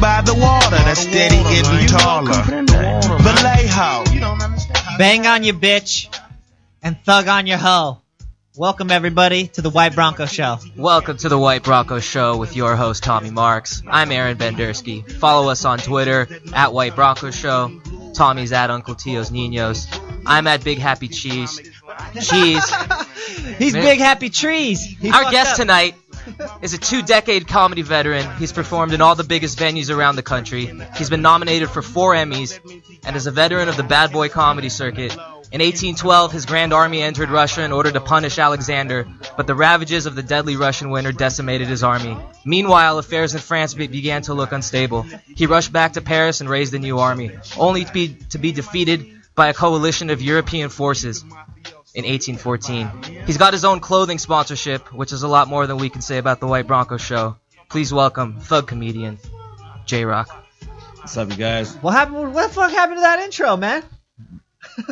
by the water that's steady getting taller. Vallejo. Bang on your bitch and thug on your hoe. Welcome, everybody, to the White Bronco Show. Welcome to the White Bronco Show with your host, Tommy Marks. I'm Aaron Bendersky. Follow us on Twitter, at White Bronco Show. Tommy's at Uncle Tio's Ninos. I'm at Big Happy Cheese. Cheese. He's Big Happy Trees. Our guest tonight is a 2-decade comedy veteran. He's performed in all the biggest venues around the country. He's been nominated for 4 Emmys and is a veteran of the bad boy comedy circuit. In 1812, his Grand Army entered Russia in order to punish Alexander, but the ravages of the deadly Russian winter decimated his army. Meanwhile, affairs in France began to look unstable. He rushed back to Paris and raised a new army, only to be defeated by a coalition of European forces in 1814. He's got his own clothing sponsorship, which is a lot more than we can say about the White Bronco Show. Please welcome thug comedian J-Rock. What's up, you guys? What the fuck happened to that intro, man?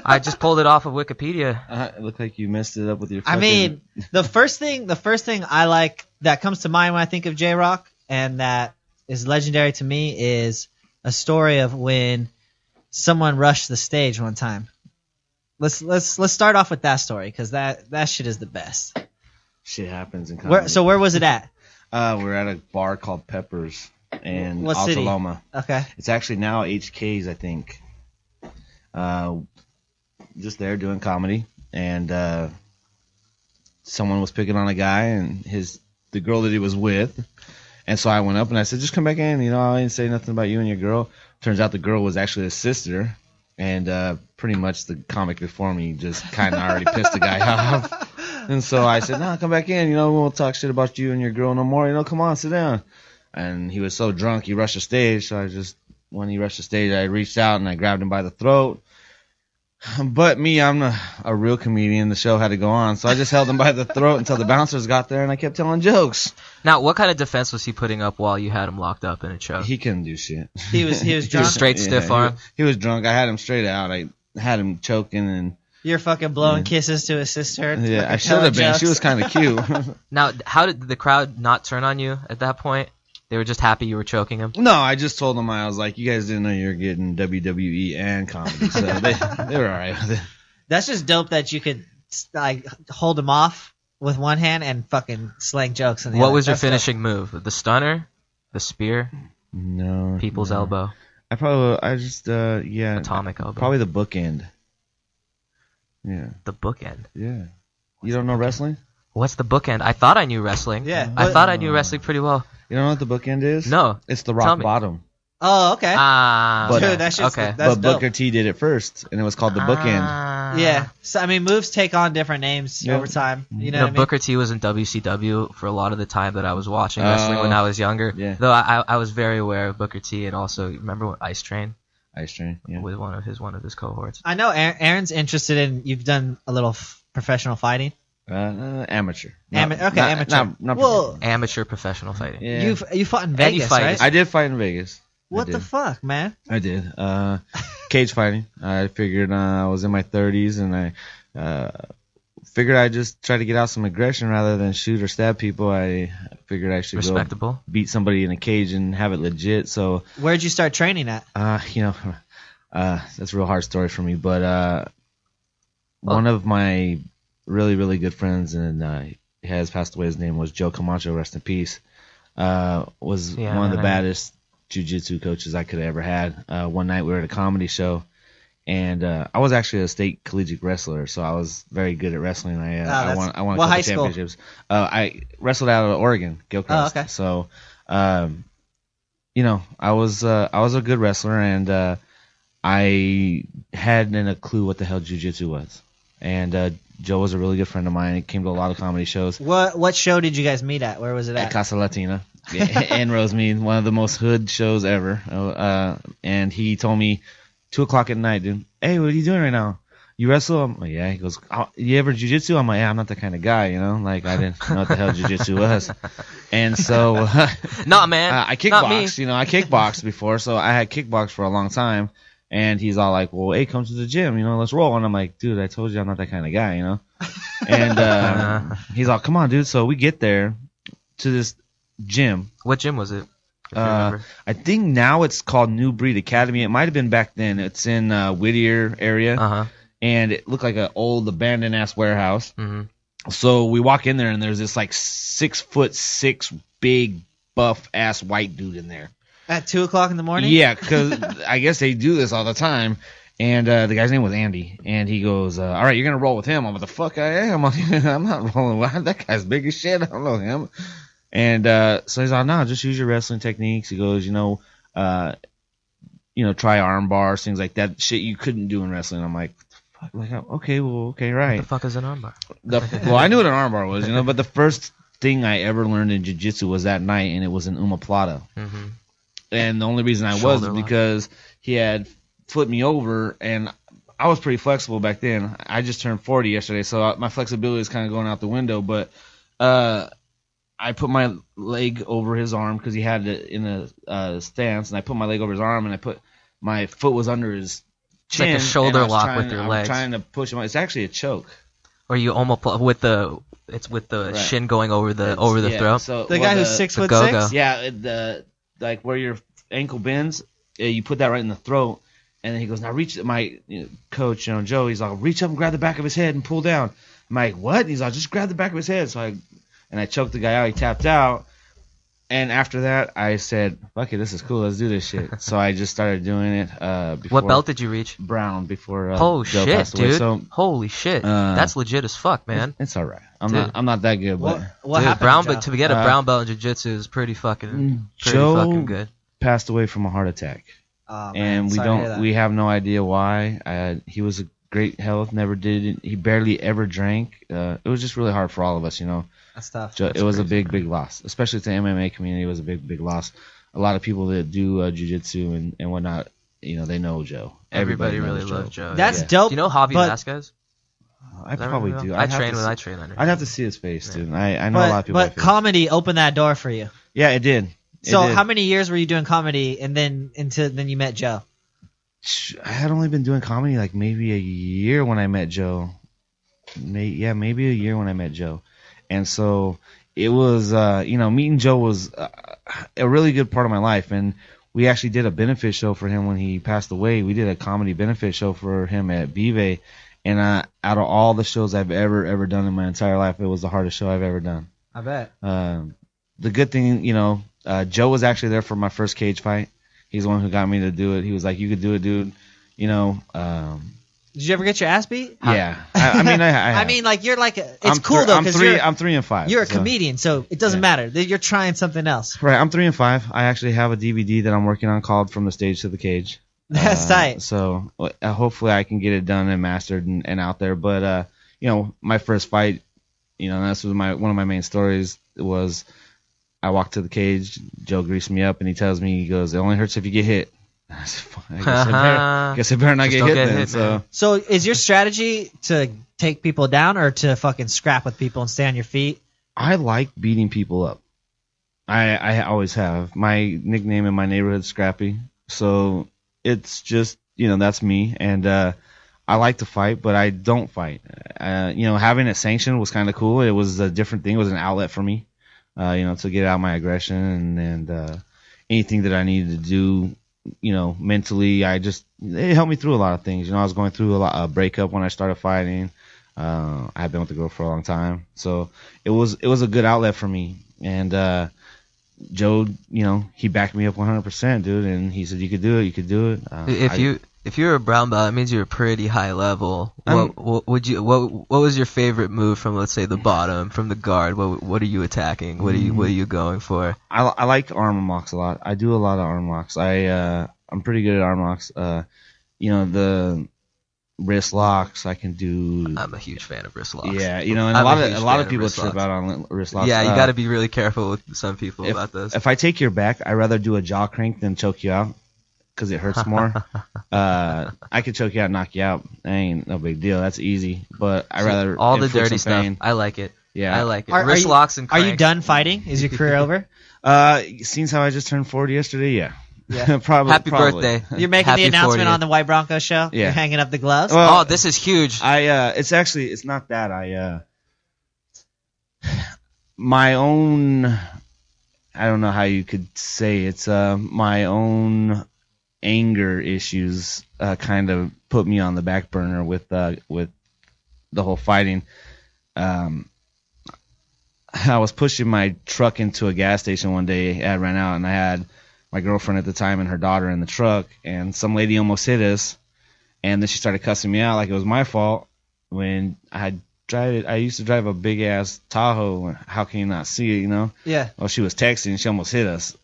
I just pulled it off of Wikipedia. It looked like you messed it up with your fucking... I mean, the first thing I like that comes to mind when I think of J-Rock and that is legendary to me is a story of when someone rushed the stage one time. Let's start off with that story because that shit is the best. Shit happens in comedy. So where was it at? We're at a bar called Peppers in What city? Altaloma. Okay. It's actually now HK's, I think. Just there doing comedy, and someone was picking on a guy and the girl that he was with, and so I went up and I said, just come back in, I didn't say nothing about you and your girl. Turns out the girl was actually his sister, and pretty much the comic before me just kind of already pissed the guy off, and so I said, no, come back in, we won't talk shit about you and your girl no more, come on, sit down. And he was so drunk he rushed the stage, so when he rushed the stage, I reached out and I grabbed him by the throat. But me, I'm a real comedian. The show had to go on, so I just held him by the throat until the bouncers got there, and I kept telling jokes. Now, what kind of defense was he putting up while you had him locked up in a show? He couldn't do shit. He was drunk. He was straight stiff arm. He was drunk. I had him straight out. I had him choking and. You're fucking blowing kisses to his sister. Yeah, I should have been. Jokes. She was kind of cute. Now, how did the crowd not turn on you at that point? They were just happy you were choking him? No, I just told them I was like, you guys didn't know you were getting WWE and comedy, so they were all right with it. That's just dope that you could hold him off with one hand and fucking slang jokes in the other. What was your finishing move? The stunner? The spear? No. People's elbow? Yeah. Atomic elbow? Probably the bookend. Yeah. The bookend? Yeah. You don't know wrestling? What's the bookend? I thought I knew wrestling. Yeah. I thought I knew wrestling pretty well. You don't know what the bookend is? No. It's the rock bottom. Oh, okay. Dude, that's just okay. That's but dope. Booker T did it first, and it was called the bookend. Yeah. So, I mean, moves take on different names over time. You know what I mean? Booker T was in WCW for a lot of the time that I was watching wrestling when I was younger. Yeah. Though I was very aware of Booker T, and also, remember when Ice Train? Ice Train, yeah. With one of his cohorts. I know Aaron's interested in, you've done a little professional fighting. Amateur. Amateur. Not Amateur professional fighting. Yeah. You fought in Vegas, right? I did fight in Vegas. What the fuck, man? I did. Cage fighting. I figured I was in my 30s, and I figured I'd just try to get out some aggression rather than shoot or stab people. I figured I should go beat somebody in a cage and have it legit. So where'd you start training at? That's a real hard story for me, but one of my really, really good friends, and he has passed away. His name was Joe Camacho, rest in peace. Was one of the baddest jiu-jitsu coaches I could have ever had. One night we were at a comedy show, and I was actually a state collegiate wrestler, so I was very good at wrestling. I won a couple championships. I wrestled out of Oregon, Gilchrist. Oh, okay. So, I was a good wrestler, and I hadn't a clue what the hell jiu-jitsu was. And Joe was a really good friend of mine. He came to a lot of comedy shows. What show did you guys meet at? Where was it at? Casa Latina. And Rosemead, one of the most hood shows ever. And he told me 2:00 at night, dude, hey, what are you doing right now? You wrestle? I'm like, yeah. He goes, you ever jiu-jitsu? I'm like, yeah, I'm not that kind of guy, Like, I didn't know what the hell jiu-jitsu was. And so... Not man. I kickboxed, I kickboxed before, so I had kickboxed for a long time. And he's all like, well, hey, come to the gym, let's roll. And I'm like, dude, I told you I'm not that kind of guy, And he's all, come on, dude. So we get there to this gym. What gym was it? if you remember. I think now it's called New Breed Academy. It might have been back then. It's in Whittier area, and it looked like an old abandoned ass warehouse. So we walk in there, and there's this like 6'6" big buff ass white dude in there. At 2:00 in the morning? Yeah, because I guess they do this all the time. And the guy's name was Andy. And he goes, all right, you're going to roll with him. I'm like, the fuck I am? I'm not rolling with that guy's big as shit. I don't know him. And so he's like, no, just use your wrestling techniques. He goes, try arm bars, things like that. Shit you couldn't do in wrestling. I'm like, fuck? Like, okay, right. What the fuck is an armbar? Well, I knew what an arm bar was, but the first thing I ever learned in jiu-jitsu was that night, and it was an omoplata. And the only reason I was because he had flipped me over, and I was pretty flexible back then. I just turned 40 yesterday, so my flexibility is kind of going out the window. But I put my leg over his arm because he had it in a stance, and I put my leg over his arm, and my foot was under his chin. It's like a shoulder lock with your legs. I'm trying to push him. It's actually a choke. Or you almost with the shin going over the throat. So, the guy who's 6'6"? Yeah, like where your ankle bends, you put that right in the throat, and then he goes, now reach. My coach, Joe, he's like, reach up and grab the back of his head and pull down. I'm like, what? And he's like, just grab the back of his head. So I choked the guy out. He tapped out, and after that, I said, fuck it, this is cool. Let's do this shit. So I just started doing it. What belt did you reach? Brown before. Oh Joe shit, passed away. dude! So, holy shit, that's legit as fuck, man. It's all right. I'm not that good, but what happened? But to get a brown belt in jiu-jitsu is pretty fucking good. Passed away from a heart attack. Oh, man. And we have no idea why. He was a great health, he barely ever drank. It was just really hard for all of us, That's tough. It was a big loss, especially to the MMA community. It was a big loss. A lot of people that do jiu-jitsu and whatnot, they know Joe. Everybody really loves Joe. That's dope. Do you know Javi Vasquez? I probably do. I train under. I'd have to see his face, dude. I know a lot of people. But comedy opened that door for you. Yeah, it did. So how many years were you doing comedy, and then you met Joe? I had only been doing comedy like maybe a year when I met Joe. Maybe a year when I met Joe. And so it was, meeting Joe was a really good part of my life. And we actually did a benefit show for him when he passed away. We did a comedy benefit show for him at Vive. And out of all the shows I've ever done in my entire life, it was the hardest show I've ever done. I bet. The good thing, Joe was actually there for my first cage fight. He's the one who got me to do it. He was like, you could do it, dude. Did you ever get your ass beat? Yeah. I mean, like, you're like, it's cool though, because I'm 3-5. You're a comedian, so it doesn't matter. You're trying something else. Right. I'm 3-5. I actually have a DVD that I'm working on called From the Stage to the Cage. That's tight. So hopefully I can get it done and mastered and out there. But, my first fight, that's one of my main stories was I walked to the cage, Joe greased me up, and he tells me, he goes, it only hurts if you get hit. I guess I better not get hit then. So is your strategy to take people down or to fucking scrap with people and stay on your feet? I like beating people up. I always have. My nickname in my neighborhood is Scrappy. So it's just, that's me. And I like to fight, but I don't fight. Having it sanctioned was kind of cool. It was a different thing. It was an outlet for me, to get out my aggression and anything that I needed to do. Mentally, it helped me through a lot of things. I was going through a breakup when I started fighting. I had been with the girl for a long time, so it was a good outlet for me. And Joe, he backed me up 100%, dude. And he said, "You could do it. You could do it." If you're a brown belt, it means you're pretty high level. What was your favorite move from, let's say, the bottom, from the guard? What are you attacking? What are you going for? I like arm locks a lot. I do a lot of arm locks. I'm pretty good at arm locks. The wrist locks I can do. I'm a huge fan of wrist locks. Yeah, and a lot of people trip out on wrist locks. Yeah, you got to be really careful with some people about this. If I take your back, I'd rather do a jaw crank than choke you out. Because it hurts more. I could choke you out and knock you out. That ain't no big deal. That's easy. But I rather all the dirty stuff. I like it. Yeah, I like it. Wrist locks and cranks. Are you done fighting? Is your career over? Since how I just turned 40 yesterday, yeah. Probably. Happy birthday. You're making the announcement 40th. On the White Bronco Show? Yeah. You're hanging up the gloves? Well, this is huge. It's not that. My own I don't know how you could say it's my own anger issues kind of put me on the back burner with the whole fighting. I was pushing my truck into a gas station one day. I ran out, and I had my girlfriend at the time and her daughter in the truck, and some lady almost hit us, and then she started cussing me out like it was my fault when I used to drive a big-ass Tahoe. How can you not see it, you know? Yeah. Well, she was texting, and she almost hit us.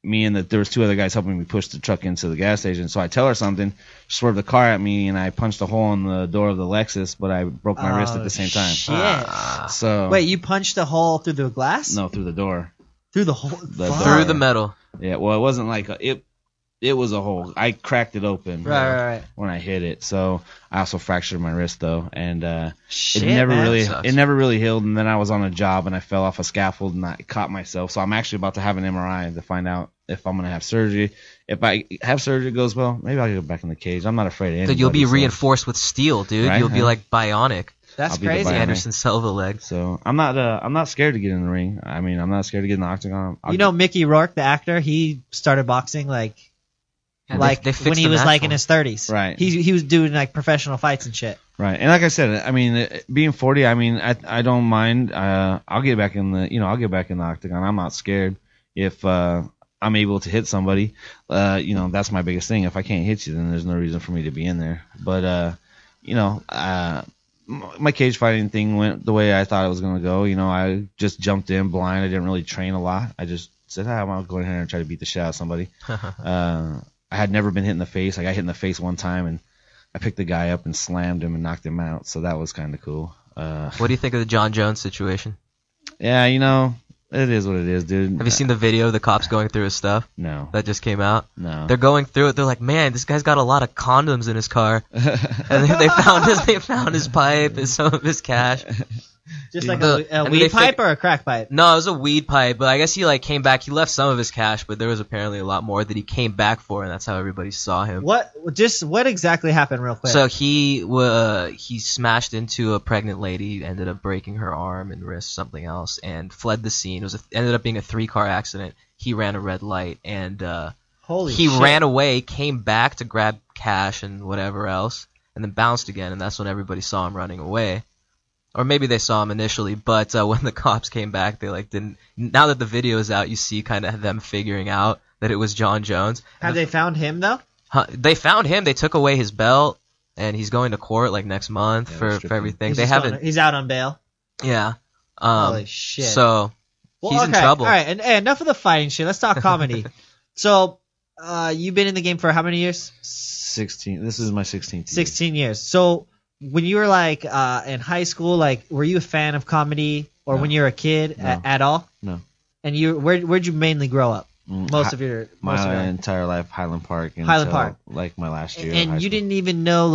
Me and there was two other guys helping me push the truck into the gas station. So I tell her something, she swerved the car at me, and I punched a hole in the door of the Lexus, but I broke my wrist at the same time. Shit. So wait, you punched a hole through the glass? No, through the door. Through the hole? Through the metal. Yeah, well, it wasn't like it was a hole. I cracked it open right. when I hit it. So I also fractured my wrist though, and Shit, it never man. really healed. And then I was on a job and I fell off a scaffold and I caught myself. So I'm actually about to have an MRI to find out if I'm gonna have surgery. If I have surgery, it goes well, maybe I'll get back in the cage. I'm not afraid of anybody. Dude, you'll be reinforced with steel, dude. Right? You'll be like bionic. That's I'll be the crazy. bionic. Anderson Silva leg. So I'm not scared to get in the ring. I mean, I'm not scared to get in the octagon. You know Mickey Rourke, the actor, he started boxing Yeah, they fixed when he the was match like for in him. his 30s. Right. He was doing like professional fights and shit. Right, and like I said, I mean, being 40, I mean, I don't mind. I'll get back in the octagon. I'm not scared if I'm able to hit somebody. That's my biggest thing. If I can't hit you, then there's no reason for me to be in there. But my cage fighting thing went the way I thought it was gonna go. I just jumped in blind. I didn't really train a lot. I just said, I'm gonna go in here and try to beat the shit out of somebody. I had never been hit in the face. I got hit in the face one time, and I picked the guy up and slammed him and knocked him out. So that was kind of cool. What do you think of the John Jones situation? Yeah, it is what it is, dude. Have you seen the video of the cops going through his stuff? No. That just came out? No. They're going through it. They're like, man, this guy's got a lot of condoms in his car. And they found his pipe and some of his cash. Just like The- a and weed they pipe or a crack pipe? No, it was a weed pipe, but I guess he came back. He left some of his cash, but there was apparently a lot more that he came back for, and that's how everybody saw him. What exactly happened real quick? So he smashed into a pregnant lady, ended up breaking her arm and wrist, something else, and fled the scene. It ended up being a 3-car accident. He ran a red light, and he shit. ran away, came back to grab cash and whatever else, and then bounced again, and that's when everybody saw him running away. Or maybe they saw him initially, but when the cops came back, they didn't. Now that the video is out, you see kind of them figuring out that it was John Jones. Have they found him though? They found him. They took away his belt, and he's going to court next month for everything. He's out on bail. Yeah. Holy shit. So he's in okay. trouble. All right, and enough of the fighting shit. Let's talk comedy. So you've been in the game for how many years? 16. This is my 16th year. 16 years. So when you were in high school, were you a fan of comedy, or No. when you were a kid No. at all? No. And where'd you mainly grow up? Most of your My entire life, Highland Park. Highland Park. Like my last year. of high And you school. didn't even know,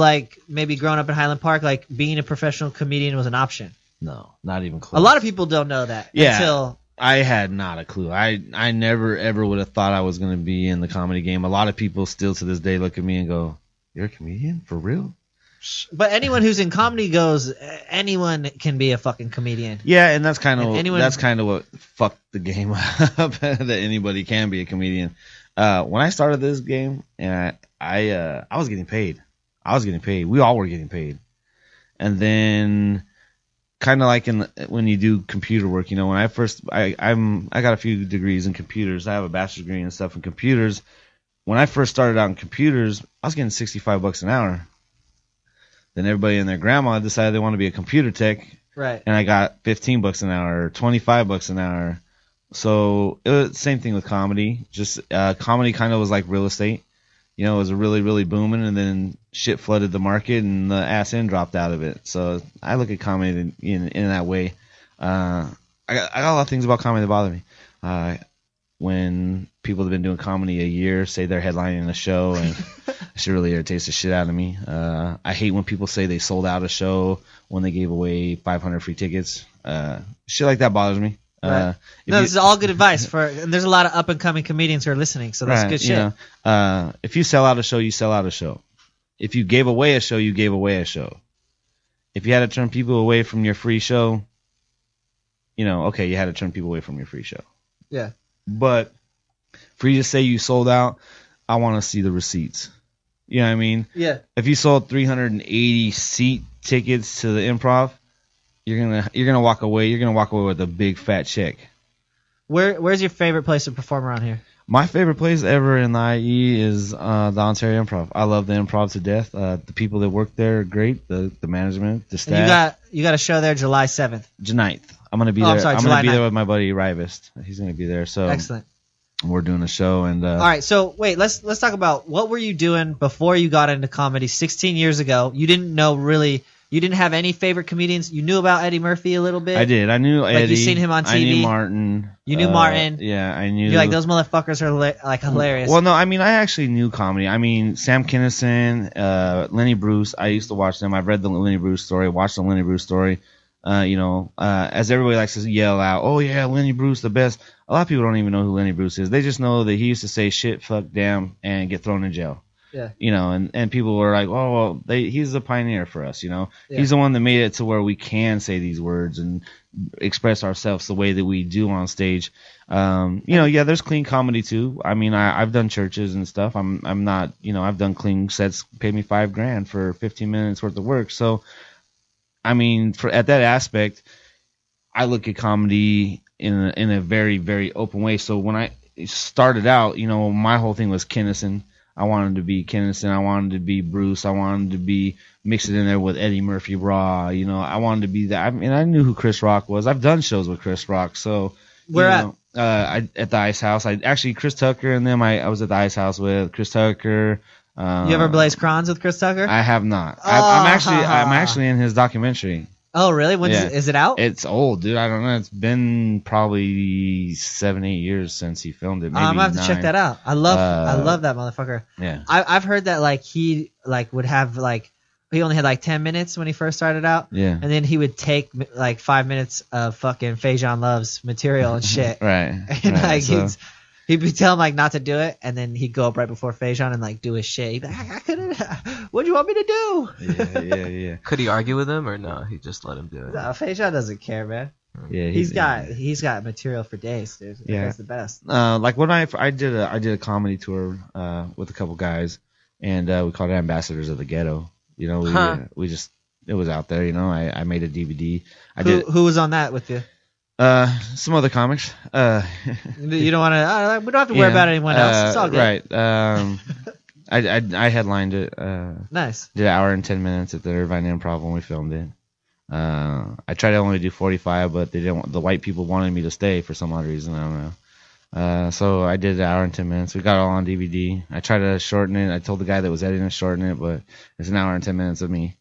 maybe growing up in Highland Park, being a professional comedian was an option. No, not even close. A lot of people don't know that. Yeah. Until I had not a clue. I never ever would have thought I was going to be in the comedy game. A lot of people still to this day look at me and go, "You're a comedian? For real?" But anyone who's in comedy goes, anyone can be a fucking comedian. Yeah, and that's kind And anyone- of what fucked the game up, that anybody can be a comedian. When I started this game, and I was getting paid. We all were getting paid. And then kind of like when you do computer work, when I first I got a few degrees in computers. I have a bachelor's degree and stuff in computers. When I first started out in computers, I was getting $65 an hour. Then everybody and their grandma decided they want to be a computer tech, Right. and I got $15 an hour, or $25 an hour. So it was the same thing with comedy. Just comedy kind of was like real estate. It was really, really booming, and then shit flooded the market, and the ass end dropped out of it. So I look at comedy in that way. I got a lot of things about comedy that bother me. When people have been doing comedy a year say they're headlining a show, and shit really irritates the shit out of me. I hate when people say they sold out a show when they gave away 500 free tickets. Shit like that bothers me. Right. This is all good advice and there's a lot of up and coming comedians who are listening, so that's good shit. If you sell out a show, you sell out a show. If you gave away a show, you gave away a show. If you had to turn people away from your free show, okay, you had to turn people away from your free show. Yeah. But for you to say you sold out, I want to see the receipts. You know what I mean? Yeah. If you sold 380 seat tickets to the Improv, you're gonna walk away. You're gonna walk away with a big fat check. Where's your favorite place to perform around here? My favorite place ever in the IE is the Ontario Improv. I love the Improv to death. The people that work there are great. The management, the staff. And you got a show there July 7th. July 9th. I'm gonna be there. I'm July gonna be 9th. there with my buddy Rivest. He's gonna be there. So Excellent. we're doing a show and. All right, so wait, let's talk about what were you doing before you got into comedy 16 years ago? You didn't know really. You didn't have any favorite comedians. You knew about Eddie Murphy a little bit. I did. I knew Eddie. Like you seen him on TV. I knew Martin. You knew Martin. Yeah, I knew. You're like, those motherfuckers are like hilarious. Well, no, I mean, I actually knew comedy. I mean, Sam Kinison, Lenny Bruce. I used to watch them. I've read the Lenny Bruce story, watched the Lenny Bruce story. As everybody likes to yell out, "Oh yeah, Lenny Bruce, the best." A lot of people don't even know who Lenny Bruce is. They just know that he used to say shit, fuck, damn, and get thrown in jail. Yeah. And people were like, oh, well, he's a pioneer for us, Yeah. He's the one that made it to where we can say these words and express ourselves the way that we do on stage. There's clean comedy too. I mean, I've done churches and stuff. I'm not, I've done clean sets, paid me $5,000 for 15 minutes worth of work. So, I mean, at that aspect, I look at comedy in a very, very open way. So when I started out, my whole thing was Kinnison. I wanted to be Kinnison. I wanted to be Bruce. I wanted to be mixed in there with Eddie Murphy Raw. I wanted to be that. I mean, I knew who Chris Rock was. I've done shows with Chris Rock. So where at? At the Ice House. Chris Tucker and them. I was at the Ice House with Chris Tucker. You ever blaze crons with Chris Tucker? I have not. I'm actually in his documentary. Oh, really? Is it out? It's old, dude. I don't know. It's been probably 7-8 years since he filmed it. Maybe I'm gonna have to check that out. I love that motherfucker. Yeah. I've heard that he would have he only had 10 minutes when he first started out. Yeah. And then he would take 5 minutes of fucking Fajon Love's material and shit. Right. And he'd be telling not to do it, and then he'd go up right before Fajon and do his shit. He'd be like, I couldn't. What do you want me to do? Yeah. Could he argue with him or no? He just let him do it. No, Fajon doesn't care, man. Yeah, he's got material for days, dude. Yeah, that's the best. When I did a comedy tour with a couple guys, and we called it Ambassadors of the Ghetto. We just it was out there. I made a DVD. Who was on that with you? Some other comics. You don't want to. We don't have to worry about anyone else. It's all good. Right. I headlined it. Nice. Did an hour and 10 minutes at the Irvine Improv when we filmed it. I tried to only do 45, but they didn't. The white people wanted me to stay for some odd reason. I don't know. So I did an hour and 10 minutes. We got it all on DVD. I tried to shorten it. I told the guy that was editing to shorten it, but it's an hour and 10 minutes of me.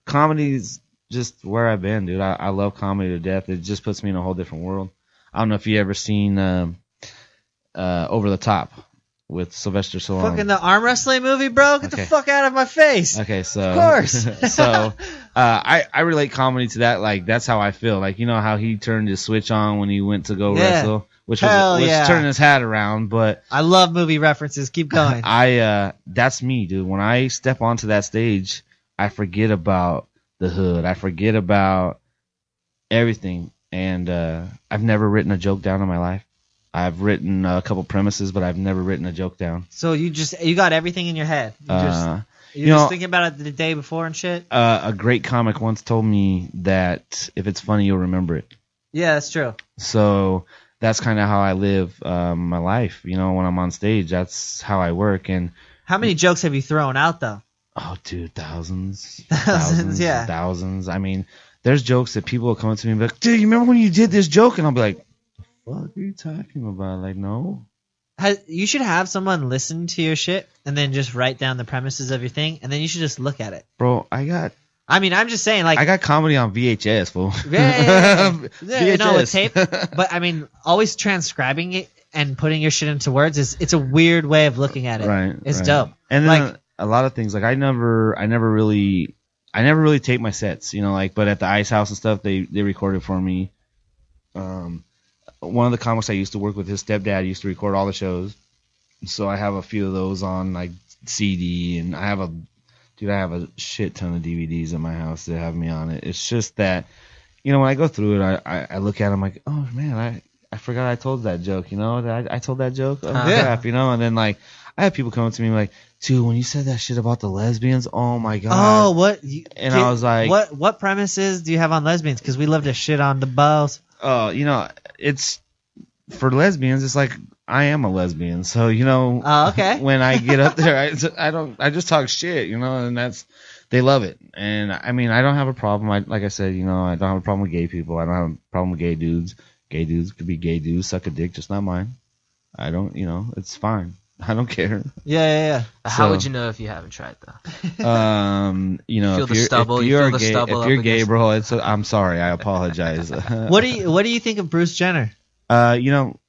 Comedy's just where I've been, dude. I love comedy to death. It just puts me in a whole different world. I don't know if you ever seen Over the Top with Sylvester Stallone. Fucking the arm wrestling movie, bro. Get the fuck out of my face. Okay, so of course. So I relate comedy to that. That's how I feel. How he turned his switch on when he went to go wrestle, which was turning his hat around. But I love movie references. Keep going. That's me, dude. When I step onto that stage, I forget about the hood. I forget about everything. And I've never written a joke down in my life. I've written a couple premises, but I've never written a joke down. So you got everything in your head. You're just thinking about it the day before and shit? A great comic once told me that if it's funny, you'll remember it. Yeah, that's true. So that's kind of how I live my life. When I'm on stage, that's how I work. And how many jokes have you thrown out, though? Oh, dude, thousands. Yeah. Thousands. I mean, there's jokes that people will come up to me and be like, dude, you remember when you did this joke? And I'll be like, what the fuck are you talking about? No. You should have someone listen to your shit and then just write down the premises of your thing, and then you should just look at it. Bro, I'm just saying, I got comedy on VHS, fool. Yeah. VHS. With tape. But, always transcribing it and putting your shit into words it's a weird way of looking at it. Right. It's dope. And then a lot of things, I never really tape my sets, but at the Ice House and stuff, they recorded for me. One of the comics I used to work with, his stepdad used to record all the shows. So I have a few of those on CD, and I have a shit ton of DVDs in my house that have me on it. It's just that, when I go through it, I look at them like, oh man, I forgot I told that joke. You know, that I told that joke. Oh, Yeah. crap, you know. And then like I had people come to me like, dude, when you said that shit about the lesbians, oh my god. Oh, what? And I was like, what premises do you have on lesbians? Because we love to shit on the bows. oh, you know, it's for lesbians. It's like I am a lesbian, so you know. Oh, okay. When I get up there, I just talk shit, you know, and they love it. And I mean, I don't have a problem. Like I said, you know, I don't have a problem with gay people. I don't have a problem with gay dudes. Gay dudes could be gay dudes, suck a dick, just not mine. I don't, you know, it's fine. I don't care. Yeah. How would you know if you haven't tried though? You know, Feel the stubble, if you you're feel the gay, stubble if you're up gay, against- bro, I'm sorry. I apologize. What do you think of Bruce Jenner? You know,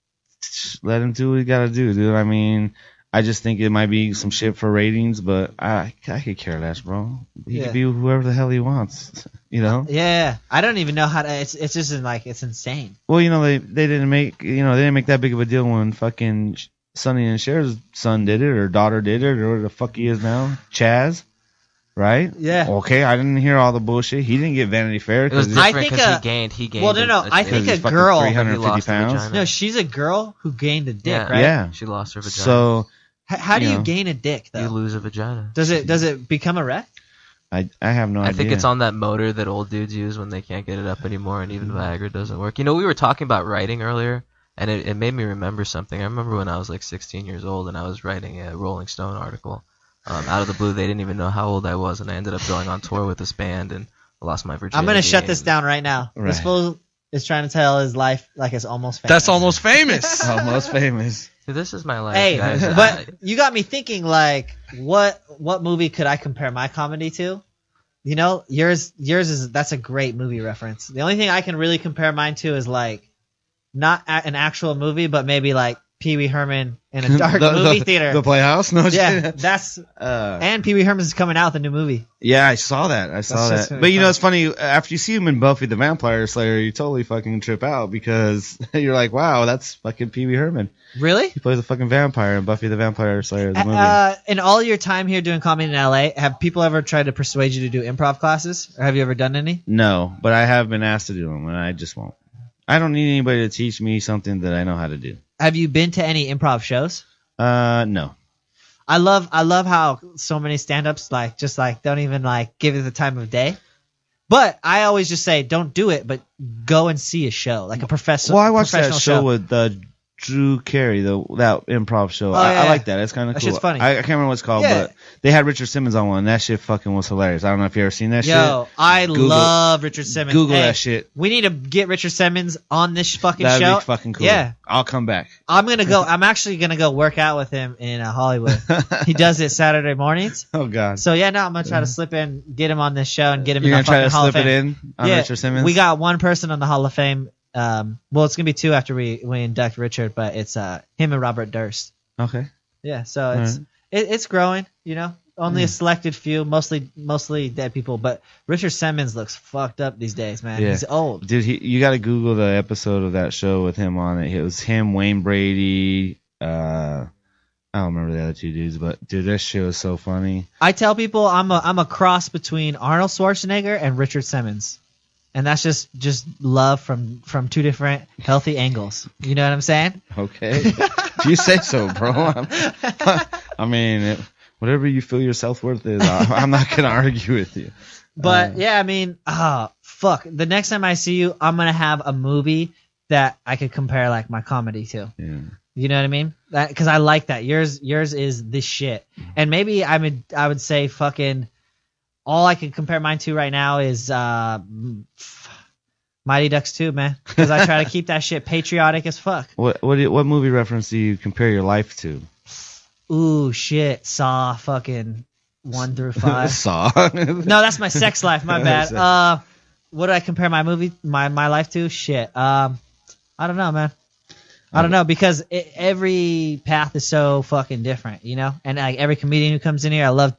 let him do what he gotta do, dude. I mean, I just think it might be some shit for ratings, but I could care less, bro. He could be whoever the hell he wants, you know. Yeah, I don't even know how to. It's just like it's insane. Well, you know, they didn't make that big of a deal when fucking Sonny and Cher's son did it or daughter did it or whatever the fuck he is now, Chaz, right? Yeah. Okay, I didn't hear all the bullshit. He didn't get Vanity Fair It was because I different think because he gained. well, no, I think he's a fucking girl. 350 He lost the pounds. vagina. No, she's a girl who gained a dick, Yeah. right? Yeah. She lost her vagina. So How do You you know. gain a dick you though? lose a vagina. Does it become erect? I have no idea. I think it's on that motor that old dudes use when they can't get it up anymore, and even Viagra doesn't work. You know, we were talking about writing earlier, and it made me remember something. I remember when I was like 16 years old, and I was writing a Rolling Stone article. Out of the blue, they didn't even know how old I was, and I ended up going on tour with this band, and I lost my virginity. I'm gonna shut this and- down right now. Right. This fool is trying to tell his life like it's almost famous. That's almost famous. almost famous. Dude, this is my life, Hey, guys. but you got me thinking like, what movie could I compare my comedy to? You know, yours is that's a great movie reference. The only thing I can really compare mine to is like, not an actual movie, but maybe like Pee Wee Herman in a dark movie theater. The Playhouse? No, Yeah, that's and Pee Wee Herman's coming out with a new movie. yeah, I saw that. I saw just that. really But you know, funny. it's funny. After you see him in Buffy the Vampire Slayer, you totally fucking trip out because you're like, wow, that's fucking Pee Wee Herman. Really? He plays a fucking vampire in Buffy the Vampire Slayer, the movie. In all your time here doing comedy in LA, have people ever tried to persuade you to do improv classes, or have you ever done any? No, but I have been asked to do them, and I just won't. I don't need anybody to teach me something that I know how to do. Have you been to any improv shows? No. I love how so many stand-ups like don't even like give it the time of day. But I always just say don't do it, but go and see a show like a professional. Well, I watched that professional show with Drew Carey, that improv show. Oh, yeah. I like that. It's kind of That cool. shit's funny. I can't remember what it's called, Yeah. but they had Richard Simmons on one. And that shit fucking was hilarious. I don't know if you ever seen that Yo, shit. I Google- love Richard Simmons. Google Hey, that shit. We need to get Richard Simmons on this fucking That'd show. be fucking cool. Yeah, I'll come back. I'm actually gonna go work out with him in Hollywood. He does it Saturday mornings. Oh God. So yeah, no, I'm gonna try to slip in, get him on this show, and get him You're in gonna the try fucking to Hall of slip it Fame. in on Richard Simmons? We got one person on the Hall of Fame. Well, it's gonna be two after we induct Richard, but it's him and Robert Durst. Okay. Yeah, so it's growing. You know, only a selected few, mostly dead people. But Richard Simmons looks fucked up these days, man. Yeah. He's old. Dude, you got to Google the episode of that show with him on it. It was him, Wayne Brady. I don't remember the other two dudes, but dude, that show is so funny. I tell people I'm a cross between Arnold Schwarzenegger and Richard Simmons. And that's just love from two different healthy angles. You know what I'm saying? Okay. If you say so, bro. I mean, whatever you feel your self-worth is, I'm not going to argue with you. But yeah, I mean, fuck. The next time I see you, I'm gonna have a movie that I could compare like my comedy to. Yeah. You know what I mean? Because I like that. Yours is this shit. And maybe I would say fucking all I can compare mine to right now is Mighty Ducks 2, man. Because I try to keep that shit patriotic as fuck. What movie reference do you compare your life to? Ooh, shit. Saw fucking 1 through 5. Saw. No, that's my sex life. My bad. What do I compare my movie, my life to? Shit. I don't know, man. I don't know because every path is so fucking different, you know. And like every comedian who comes in here, I love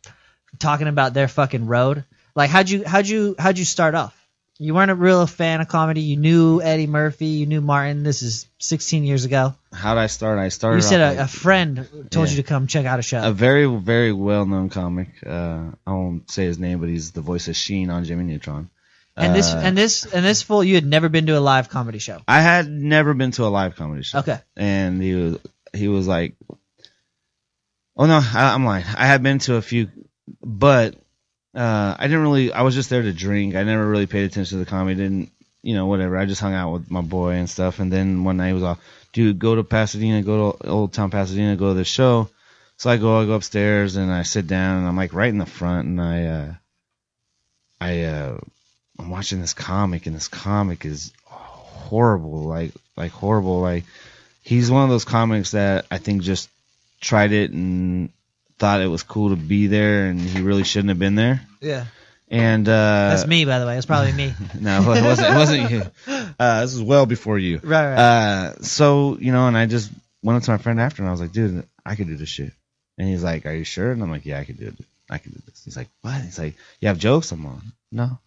talking about their fucking road. Like, how'd you start off? You weren't a real fan of comedy. You knew Eddie Murphy. You knew Martin. This is 16 years ago. How'd I start? I started. You said off a friend told you to come check out a show. a very, very well-known comic. I won't say his name, but he's the voice of Sheen on Jimmy Neutron. And this fool, you had never been to a live comedy show. I had never been to a live comedy show. Okay. And he was like, oh no, I'm lying. I had been to a few, but I didn't really. I was just there to drink. I never really paid attention to the comedy. Didn't, whatever. I just hung out with my boy and stuff. And then one night he was all, dude, go to Pasadena, go to Old Town Pasadena, go to the show. So I go upstairs and I sit down and I'm like right in the front and I'm watching this comic and this comic is horrible, like horrible. Like he's one of those comics that I think just tried it and thought it was cool to be there and he really shouldn't have been there. Yeah. And that's me, by the way. It's probably me. No, it wasn't you. This was well before you. Right. So, and I just went up to my friend after and I was like, dude, I could do this shit. And he's like, are you sure? And I'm like, yeah, I could do it. I can do this. He's like, what? He's like, you have jokes? I'm like, no.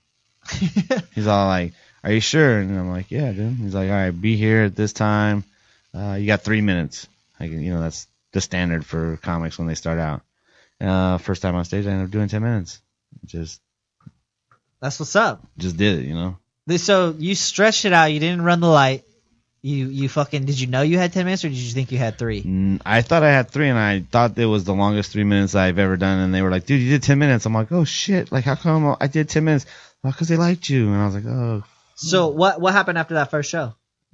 He's all like, are you sure? And I'm like, yeah, dude. He's like, all right, be here at this time. You got 3 minutes. That's the standard for comics when they start out. First time on stage, I ended up doing 10 minutes. That's what's up. Just did it, So you stretched it out. You didn't run the light. You fucking, did you know you had 10 minutes or did you think you had 3? I thought I had 3 and I thought it was the longest 3 minutes I've ever done. And they were like, dude, you did 10 minutes. I'm like, oh shit. Like, how come I did 10 minutes? Well, because they liked you. And I was like, oh. So what happened after that first show?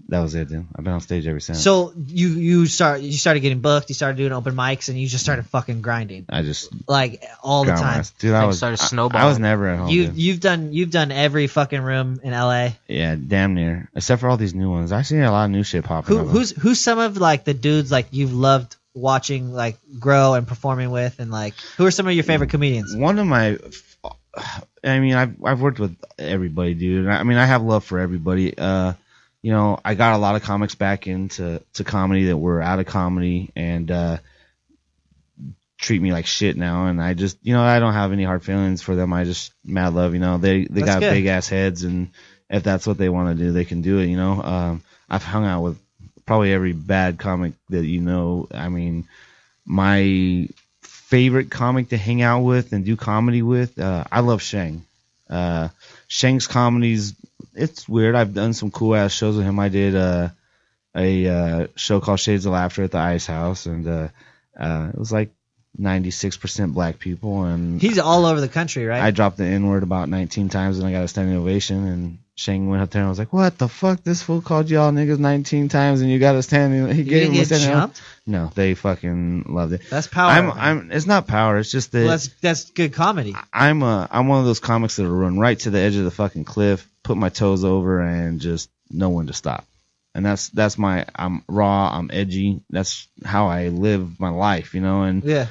That was it, dude. I've been on stage ever since. So you started getting booked. You started doing open mics, and you just started fucking grinding. I just like all the time, dude. I started snowballing. I was never at home. You've done every fucking room in LA. Yeah, damn near. Except for all these new ones. I've seen a lot of new shit popping up. Who's some of like the dudes like you've loved watching like grow and performing with, and like who are some of your favorite comedians? One of my, I've worked with everybody, dude. I have love for everybody. I got a lot of comics back into comedy that were out of comedy and treat me like shit now. And I just, I don't have any hard feelings for them. I just mad love, they got big ass heads, and if that's what they want to do, they can do it. I've hung out with probably every bad comic that my favorite comic to hang out with and do comedy with, I love Shang. Shang's comedies, it's weird. I've done some cool ass shows with him. I did a show called Shades of Laughter at the Ice House, and it was like 96% black people, and he's all over the country, right? I dropped the N-word about 19 times, and I got a standing ovation. And Shang went up there and was like, "What the fuck? This fool called y'all niggas 19 times, and you got a standing." He gave him a standing ovation. No, they fucking loved it. That's power. It's not power. It's just that. Well, that's good comedy. I'm one of those comics that'll run right to the edge of the fucking cliff, put my toes over, and just know when to stop. And that's my. I'm raw. I'm edgy. That's how I live my life, And yeah.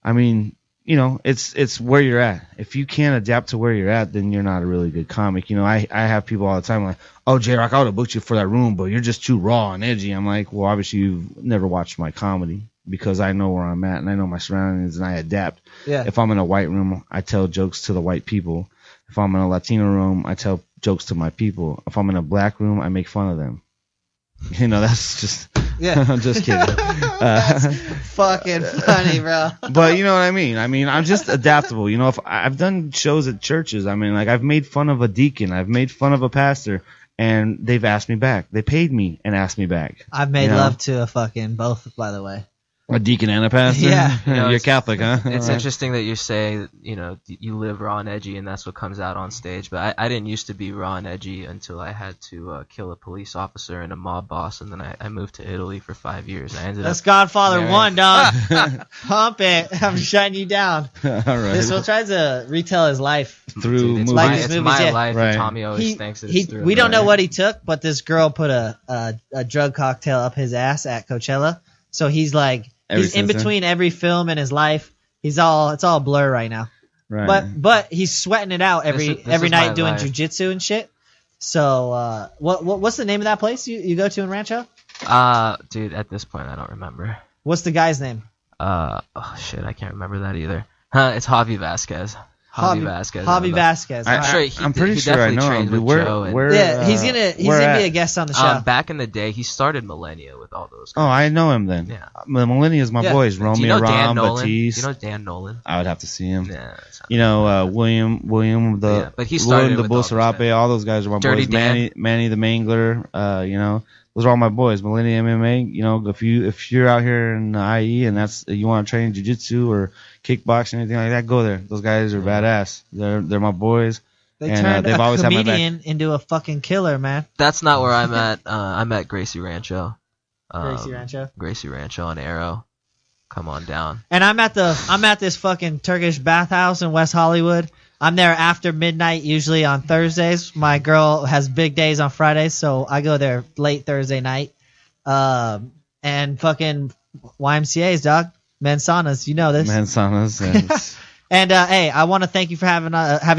It's where you're at. If you can't adapt to where you're at, then you're not a really good comic. I have people all the time like, oh, J-Rock, I would have booked you for that room, but you're just too raw and edgy. I'm like, well, obviously you've never watched my comedy, because I know where I'm at and I know my surroundings and I adapt. Yeah. If I'm in a white room, I tell jokes to the white people. If I'm in a Latino room, I tell jokes to my people. If I'm in a black room, I make fun of them. That's just... Yeah. I'm just kidding. That's fucking funny, bro. But you know what I mean? I'm just adaptable. If I've done shows at churches, I've made fun of a deacon, I've made fun of a pastor, and they've asked me back. They paid me and asked me back. I've made love to a fucking both, by the way. A deacon and a pastor? Yeah. You're Catholic, huh? It's interesting that you say, you live raw and edgy and that's what comes out on stage. But I didn't used to be raw and edgy until I had to kill a police officer and a mob boss. And then I moved to Italy for 5 years. That's Godfather 1, dog. Pump it. I'm shutting you down. All right. This will try to retell his life. Through it's movies. my life. Right. And Tommy always thinks that it's through. We don't know what he took, but this girl put a drug cocktail up his ass at Coachella. So he's like... He's in between every film in his life. It's all a blur right now. Right. But he's sweating it out every night doing jujitsu and shit. So what's the name of that place you go to in Rancho? Dude, at this point I don't remember. What's the guy's name? Oh shit, I can't remember that either. It's Javi Vasquez. Javi Vasquez. Javi Vasquez. I'm sure I'm pretty he sure I definitely know trained him. with Joe and- Yeah, he's gonna be a guest on the show. Back in the day, he started Millennia with all those guys. Oh, I know him then. Yeah. The Millennials, my boys, Do you Romeo, know Dan Ron, Nolan? Batiste. Do you know Dan Nolan? I would have to see him. Yeah. You know, William, but he started William the with Bull all those Serape, guys. all those guys are my Dirty boys. Dan. Manny the Mangler, you know, those are all my boys. Millennium MMA, you know, if you're out here in the IE and you want to train jiu-jitsu or kickboxing or anything like that, go there. Those guys are badass. They're my boys. They and, turned they've a always had my back. comedian into a fucking killer, man. That's not where I'm at. I'm at Gracie Rancho. Gracie Rancho on Arrow. Come on down. And I'm at this fucking Turkish bathhouse in West Hollywood. I'm there after midnight, usually on Thursdays. My girl has big days on Fridays, so I go there late Thursday night. And fucking YMCA's, dog. Men's saunas, you know this. Men's saunas. And hey, I want to thank you for having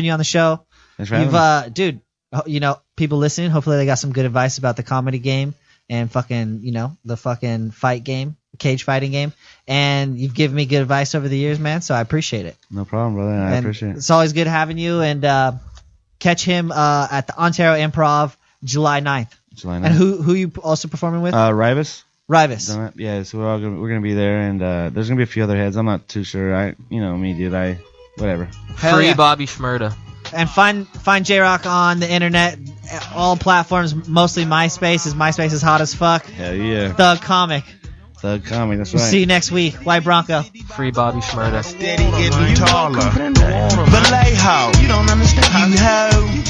you on the show. Thanks for having me. Dude, you know, people listening, hopefully they got some good advice about the comedy game and fucking, you know, the fucking fight game, cage fighting game. And you've given me good advice over the years, man, so I appreciate it. No problem, brother. I appreciate it. It's always good having you. And catch him at the Ontario Improv July 9th. July 9th. And who you also performing with? Rivas. Yeah, so we're gonna be there, and there's gonna be a few other heads. I'm not too sure. You know me, dude. Whatever. Hell Free yeah. Bobby Shmurda. And find J-Rock on the internet, all platforms, mostly MySpace. MySpace is hot as fuck. Hell yeah. Thug Comic. That's right. We'll see you next week. White Bronco. Free Bobby Shmurda. Steady getting taller. Vallejo, you don't understand. You hoe.